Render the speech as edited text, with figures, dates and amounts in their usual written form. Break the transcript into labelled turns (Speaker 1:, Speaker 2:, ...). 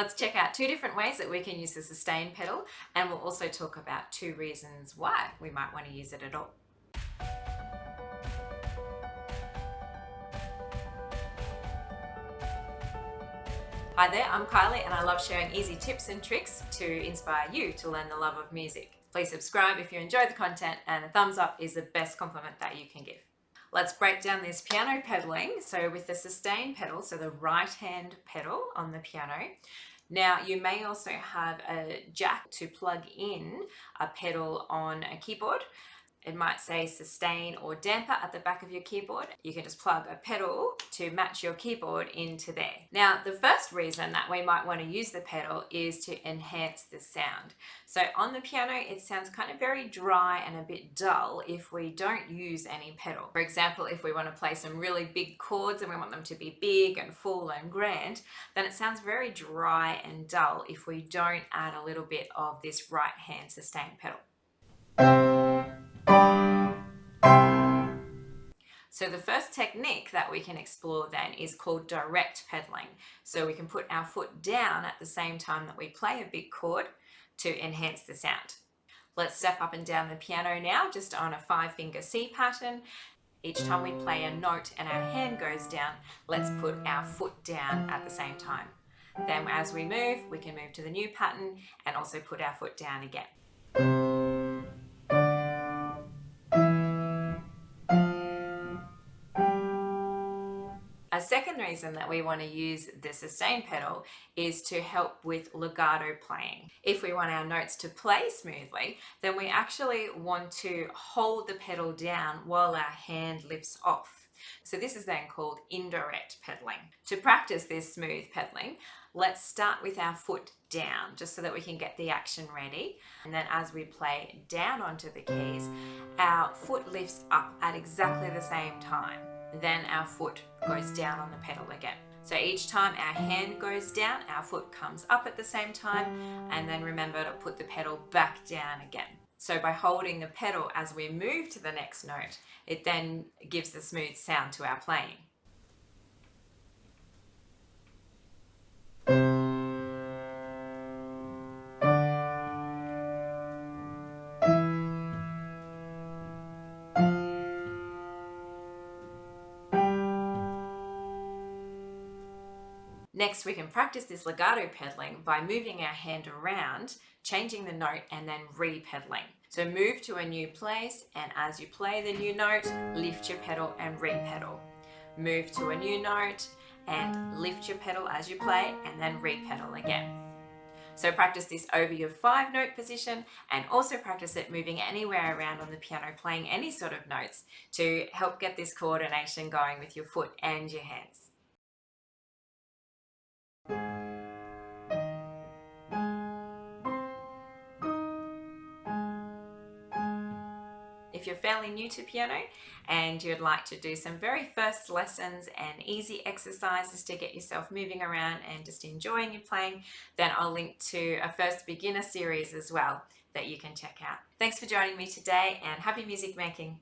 Speaker 1: Let's check out 2 different ways that we can use the sustain pedal, and we'll also talk about 2 reasons why we might want to use it at all. Hi there, I'm Kylie and I love sharing easy tips and tricks to inspire you to learn the love of music. Please subscribe if you enjoy the content, and a thumbs up is the best compliment that you can give. Let's break down this piano pedaling. So with the sustain pedal, so the right hand pedal on the piano. Now you may also have a jack to plug in a pedal on a keyboard. It might say sustain or damper at the back of your keyboard. You can just plug a pedal to match your keyboard into there. Now, the first reason that we might want to use the pedal is to enhance the sound. So on the piano, it sounds kind of very dry and a bit dull if we don't use any pedal. For example, if we want to play some really big chords and we want them to be big and full and grand, then it sounds very dry and dull if we don't add a little bit of this right hand sustain pedal. So the first technique that we can explore then is called direct pedaling. So we can put our foot down at the same time that we play a big chord to enhance the sound. Let's step up and down the piano now, just on a 5-finger C pattern. Each time we play a note and our hand goes down, let's put our foot down at the same time. Then as we move, we can move to the new pattern and also put our foot down again. A second reason that we want to use the sustain pedal is to help with legato playing. If we want our notes to play smoothly, then we actually want to hold the pedal down while our hand lifts off. So this is then called indirect pedaling. To practice this smooth pedaling, let's start with our foot down, just so that we can get the action ready. And then as we play down onto the keys, our foot lifts up at exactly the same time. Then our foot goes down on the pedal again. So each time our hand goes down, our foot comes up at the same time, and then remember to put the pedal back down again. So by holding the pedal as we move to the next note, it then gives the smooth sound to our playing. Next, we can practice this legato pedaling by moving our hand around, changing the note, and then re-pedaling. So move to a new place, and as you play the new note, lift your pedal and re-pedal. Move to a new note and lift your pedal as you play, and then re-pedal again. So practice this over your 5-note position, and also practice it moving anywhere around on the piano, playing any sort of notes to help get this coordination going with your foot and your hands. If you're fairly new to piano and you'd like to do some very first lessons and easy exercises to get yourself moving around and just enjoying your playing, then I'll link to a first beginner series as well that you can check out. Thanks for joining me today, and happy music making.